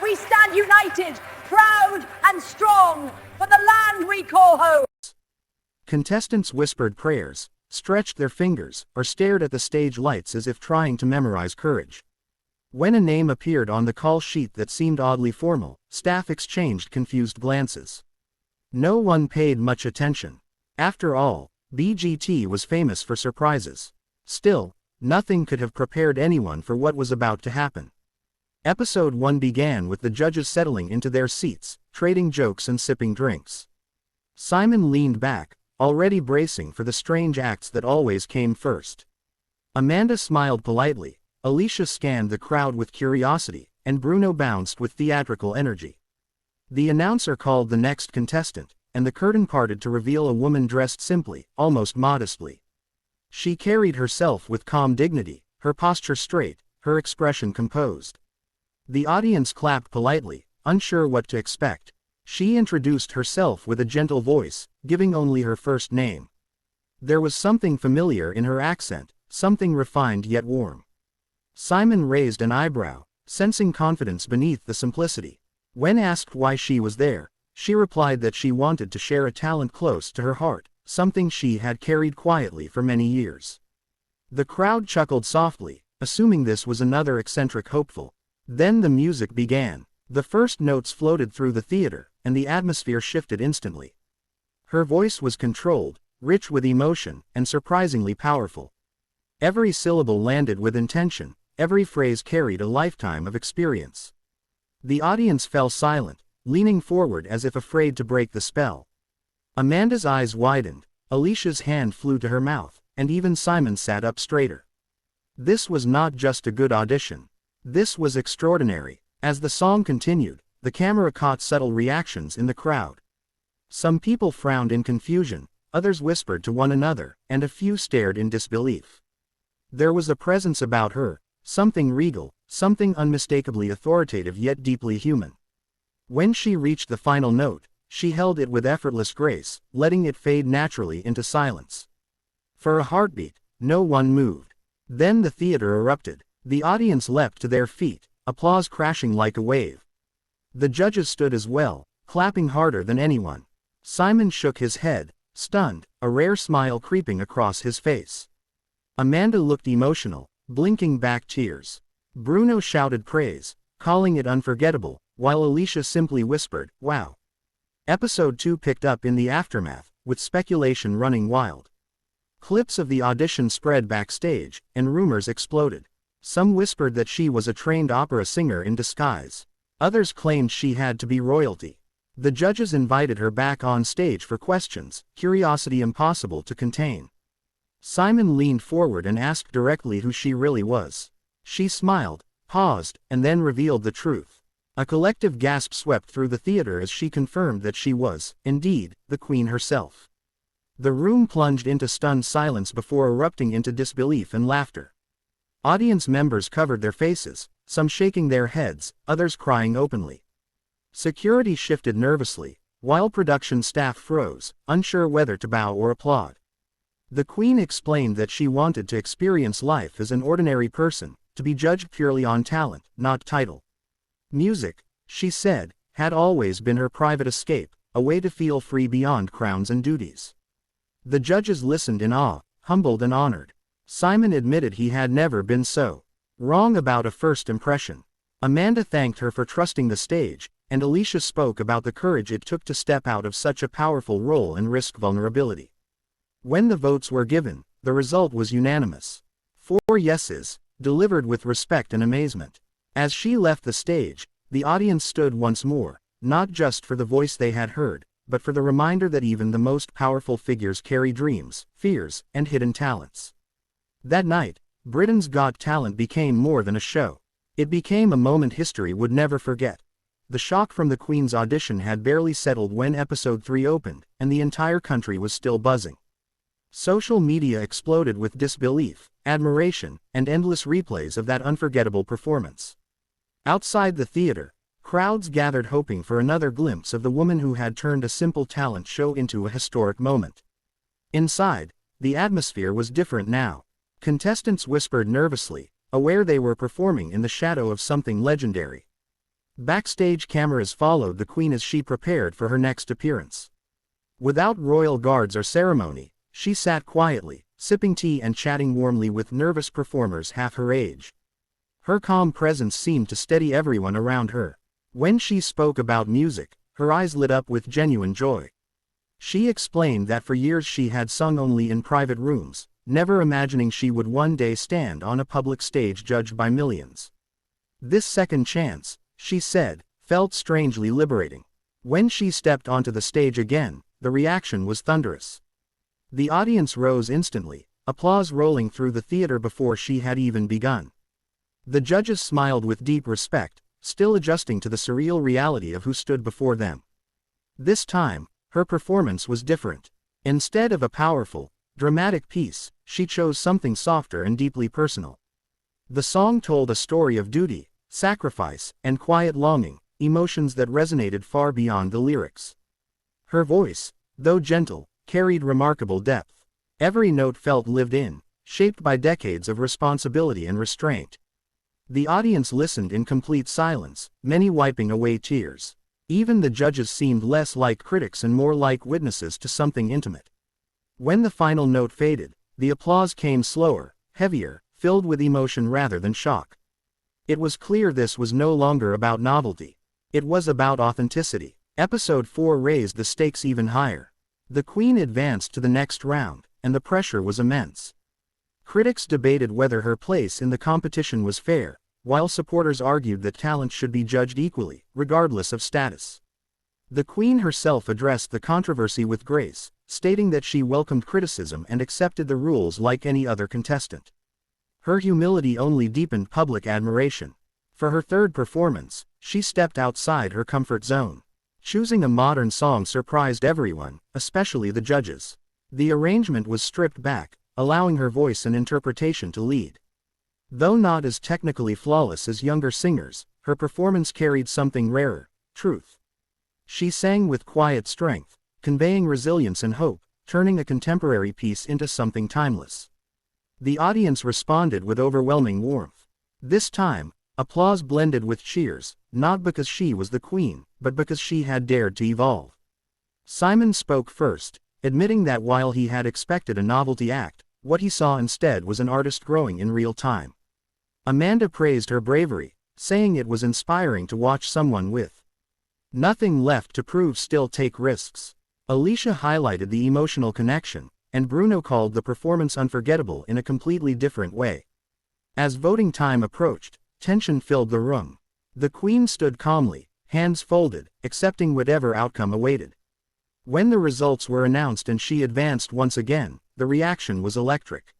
we stand united, proud and strong, for the land we call home. Contestants whispered prayers, stretched their fingers, or stared at the stage lights as if trying to memorize courage. When a name appeared on the call sheet that seemed oddly formal, staff exchanged confused glances. No one paid much attention. After all, BGT was famous for surprises. Still, nothing could have prepared anyone for what was about to happen. Episode 1 began with the judges settling into their seats, trading jokes and sipping drinks. Simon leaned back, already bracing for the strange acts that always came first. Amanda smiled politely, Alicia scanned the crowd with curiosity, and Bruno bounced with theatrical energy. The announcer called the next contestant, and the curtain parted to reveal a woman dressed simply, almost modestly. She carried herself with calm dignity, her posture straight, her expression composed. The audience clapped politely, unsure what to expect. She introduced herself with a gentle voice, giving only her first name. There was something familiar in her accent, something refined yet warm. Simon raised an eyebrow, sensing confidence beneath the simplicity. When asked why she was there, she replied that she wanted to share a talent close to her heart, something she had carried quietly for many years. The crowd chuckled softly, assuming this was another eccentric hopeful. Then the music began. The first notes floated through the theater, and the atmosphere shifted instantly. Her voice was controlled, rich with emotion, and surprisingly powerful. Every syllable landed with intention, every phrase carried a lifetime of experience. The audience fell silent, leaning forward as if afraid to break the spell. Amanda's eyes widened, Alicia's hand flew to her mouth, and even Simon sat up straighter. This was not just a good audition. This was extraordinary. As the song continued, the camera caught subtle reactions in the crowd. Some people frowned in confusion, others whispered to one another, and a few stared in disbelief. There was a presence about her, something regal, something unmistakably authoritative yet deeply human. When she reached the final note, she held it with effortless grace, letting it fade naturally into silence. For a heartbeat, no one moved. Then the theater erupted. The audience leapt to their feet, applause crashing like a wave. The judges stood as well, clapping harder than anyone. Simon shook his head, stunned, a rare smile creeping across his face. Amanda looked emotional, blinking back tears. Bruno shouted praise, calling it unforgettable, while Alicia simply whispered, "Wow." Episode 2 picked up in the aftermath, with speculation running wild. Clips of the audition spread backstage, and rumors exploded. Some whispered that she was a trained opera singer in disguise. Others claimed she had to be royalty. The judges invited her back on stage for questions, curiosity impossible to contain. Simon leaned forward and asked directly who she really was. She smiled, paused, and then revealed the truth. A collective gasp swept through the theater as she confirmed that she was, indeed, the queen herself. The room plunged into stunned silence before erupting into disbelief and laughter. Audience members covered their faces, some shaking their heads, others crying openly. Security shifted nervously, while production staff froze, unsure whether to bow or applaud. The Queen explained that she wanted to experience life as an ordinary person, to be judged purely on talent, not title. Music, she said, had always been her private escape, a way to feel free beyond crowns and duties. The judges listened in awe, humbled and honored. Simon admitted he had never been so wrong about a first impression. Amanda thanked her for trusting the stage, and Alicia spoke about the courage it took to step out of such a powerful role and risk vulnerability. When the votes were given, the result was unanimous. 4 yeses, delivered with respect and amazement. As she left the stage, the audience stood once more, not just for the voice they had heard, but for the reminder that even the most powerful figures carry dreams, fears, and hidden talents. That night, Britain's Got Talent became more than a show. It became a moment history would never forget. The shock from the Queen's audition had barely settled when episode 3 opened, and the entire country was still buzzing. Social media exploded with disbelief, admiration, and endless replays of that unforgettable performance. Outside the theater, crowds gathered hoping for another glimpse of the woman who had turned a simple talent show into a historic moment. Inside, the atmosphere was different now. Contestants whispered nervously, aware they were performing in the shadow of something legendary. Backstage cameras followed the Queen as she prepared for her next appearance. Without royal guards or ceremony, she sat quietly, sipping tea and chatting warmly with nervous performers half her age. Her calm presence seemed to steady everyone around her. When she spoke about music, her eyes lit up with genuine joy. She explained that for years she had sung only in private rooms, never imagining she would one day stand on a public stage judged by millions. This second chance, she said, felt strangely liberating. When she stepped onto the stage again, the reaction was thunderous. The audience rose instantly, applause rolling through the theater before she had even begun. The judges smiled with deep respect, still adjusting to the surreal reality of who stood before them. This time, her performance was different. Instead of a powerful, dramatic piece, she chose something softer and deeply personal. The song told a story of duty, sacrifice, and quiet longing, emotions that resonated far beyond the lyrics. Her voice, though gentle, carried remarkable depth. Every note felt lived in, shaped by decades of responsibility and restraint. The audience listened in complete silence, many wiping away tears. Even the judges seemed less like critics and more like witnesses to something intimate. When the final note faded, the applause came slower, heavier, filled with emotion rather than shock. It was clear this was no longer about novelty. It was about authenticity. Episode 4 raised the stakes even higher. The Queen advanced to the next round, and the pressure was immense. Critics debated whether her place in the competition was fair, while supporters argued that talent should be judged equally, regardless of status. The Queen herself addressed the controversy with grace, stating that she welcomed criticism and accepted the rules like any other contestant. Her humility only deepened public admiration. For her third performance, she stepped outside her comfort zone. Choosing a modern song surprised everyone, especially the judges. The arrangement was stripped back, allowing her voice and interpretation to lead. Though not as technically flawless as younger singers, her performance carried something rarer: truth. She sang with quiet strength, conveying resilience and hope, turning a contemporary piece into something timeless. The audience responded with overwhelming warmth. This time, applause blended with cheers, not because she was the Queen, but because she had dared to evolve. Simon spoke first, admitting that while he had expected a novelty act, what he saw instead was an artist growing in real time. Amanda praised her bravery, saying it was inspiring to watch someone with nothing left to prove still take risks. Alicia highlighted the emotional connection, and Bruno called the performance unforgettable in a completely different way. As voting time approached, tension filled the room. The Queen stood calmly, hands folded, accepting whatever outcome awaited. When the results were announced and she advanced once again, the reaction was electric.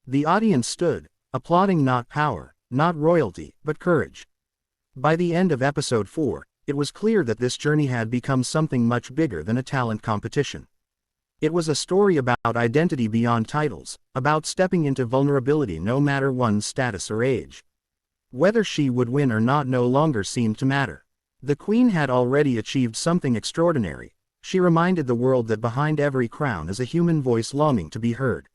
The audience stood, applauding not power, not royalty, but courage. By the end of episode 4, it was clear that this journey had become something much bigger than a talent competition. It was a story about identity beyond titles, about stepping into vulnerability no matter one's status or age. Whether she would win or not no longer seemed to matter. The Queen had already achieved something extraordinary. She reminded the world that behind every crown is a human voice longing to be heard.